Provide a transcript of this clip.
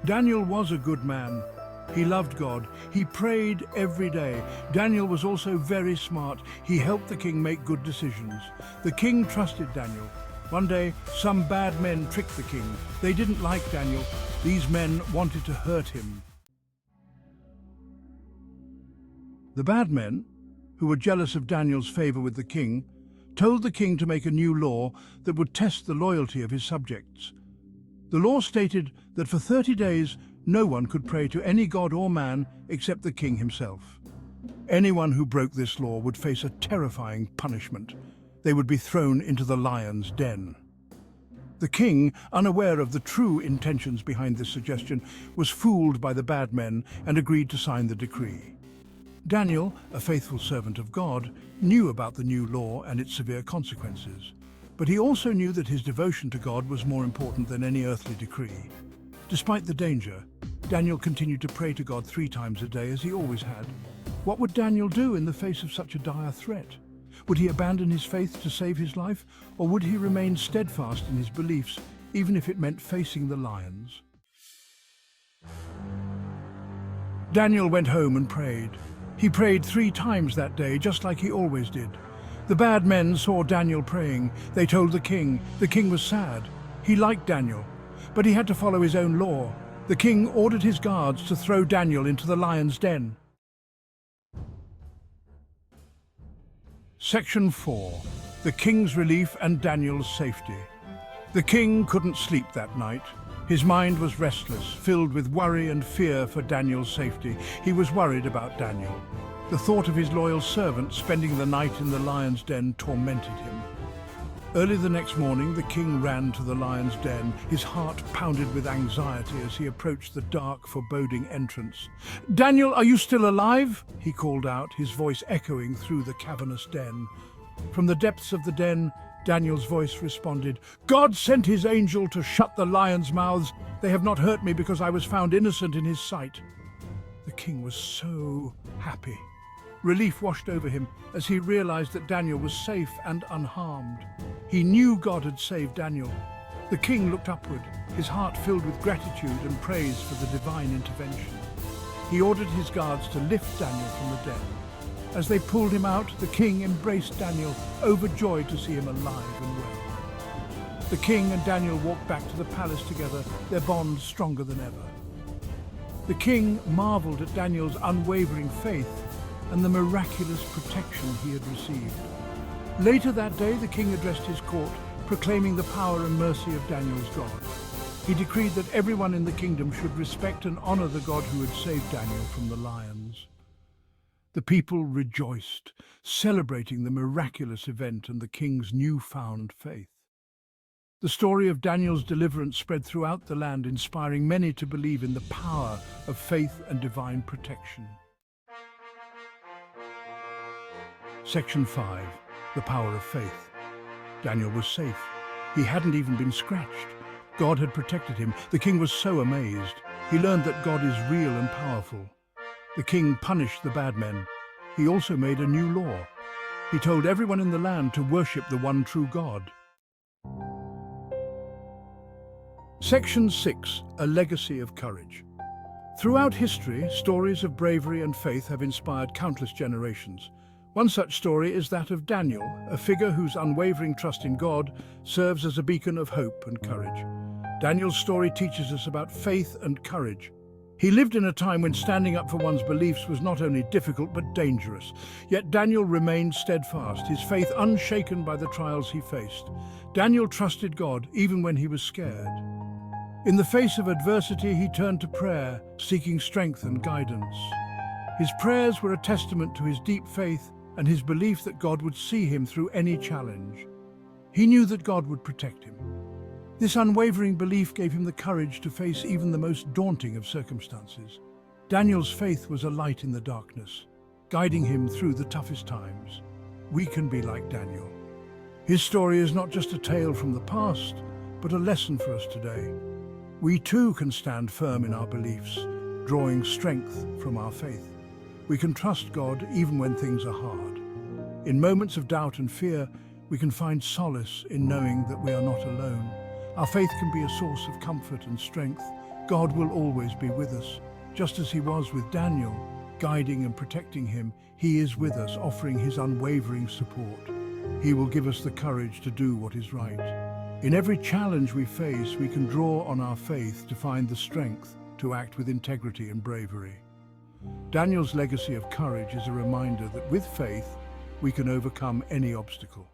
Daniel was a good man. He loved God. He prayed every day. Daniel was also very smart. He helped the king make good decisions. The king trusted Daniel. One day, some bad men tricked the king. They didn't like Daniel. These men wanted to hurt him. The bad men, who were jealous of Daniel's favor with the king, told the king to make a new law that would test the loyalty of his subjects. The law stated that for 30 days, no one could pray to any god or man except the king himself. Anyone who broke this law would face a terrifying punishment. They would be thrown into the lion's den. The king, unaware of the true intentions behind this suggestion, was fooled by the bad men and agreed to sign the decree. Daniel, a faithful servant of God, knew about the new law and its severe consequences. But he also knew that his devotion to God was more important than any earthly decree. Despite the danger, Daniel continued to pray to God 3 times a day as he always had. What would Daniel do in the face of such a dire threat? Would he abandon his faith to save his life, or would he remain steadfast in his beliefs, even if it meant facing the lions? Daniel went home and prayed. He prayed 3 times that day, just like he always did. The bad men saw Daniel praying. They told the king. The king was sad. He liked Daniel, but he had to follow his own law. The king ordered his guards to throw Daniel into the lion's den. Section 4. The King's Relief and Daniel's Safety. The king couldn't sleep that night. His mind was restless, filled with worry and fear for Daniel's safety. He was worried about Daniel. The thought of his loyal servant spending the night in the lion's den tormented him. Early the next morning, the king ran to the lion's den. His heart pounded with anxiety as he approached the dark, foreboding entrance. "Daniel, are you still alive?" he called out, his voice echoing through the cavernous den. From the depths of the den, Daniel's voice responded, "God sent his angel to shut the lions' mouths. They have not hurt me because I was found innocent in his sight." The king was so happy. Relief washed over him as he realized that Daniel was safe and unharmed. He knew God had saved Daniel. The king looked upward, his heart filled with gratitude and praise for the divine intervention. He ordered his guards to lift Daniel from the den. As they pulled him out, the king embraced Daniel, overjoyed to see him alive and well. The king and Daniel walked back to the palace together, their bond stronger than ever. The king marveled at Daniel's unwavering faith and the miraculous protection he had received. Later that day, the king addressed his court, proclaiming the power and mercy of Daniel's God. He decreed that everyone in the kingdom should respect and honor the God who had saved Daniel from the lions. The people rejoiced, celebrating the miraculous event and the king's newfound faith. The story of Daniel's deliverance spread throughout the land, inspiring many to believe in the power of faith and divine protection. Section 5. The Power of Faith. Daniel was safe. He hadn't even been scratched. God had protected him. The king was so amazed. He learned that God is real and powerful. The king punished the bad men. He also made a new law. He told everyone in the land to worship the one true God. Section 6. A Legacy of Courage. Throughout history, stories of bravery and faith have inspired countless generations. One such story is that of Daniel, a figure whose unwavering trust in God serves as a beacon of hope and courage. Daniel's story teaches us about faith and courage. He lived in a time when standing up for one's beliefs was not only difficult but dangerous. Yet Daniel remained steadfast, his faith unshaken by the trials he faced. Daniel trusted God even when he was scared. In the face of adversity, he turned to prayer, seeking strength and guidance. His prayers were a testament to his deep faith and his belief that God would see him through any challenge. He knew that God would protect him. This unwavering belief gave him the courage to face even the most daunting of circumstances. Daniel's faith was a light in the darkness, guiding him through the toughest times. We can be like Daniel. His story is not just a tale from the past, but a lesson for us today. We too can stand firm in our beliefs, drawing strength from our faith. We can trust God even when things are hard. In moments of doubt and fear, we can find solace in knowing that we are not alone. Our faith can be a source of comfort and strength, God will always be with us, just as he was with Daniel, guiding and protecting him. He is with us, offering his unwavering support. He will give us the courage to do what is right. In every challenge we face, we can draw on our faith to find the strength to act with integrity and bravery. Daniel's legacy of courage is a reminder that with faith, we can overcome any obstacle.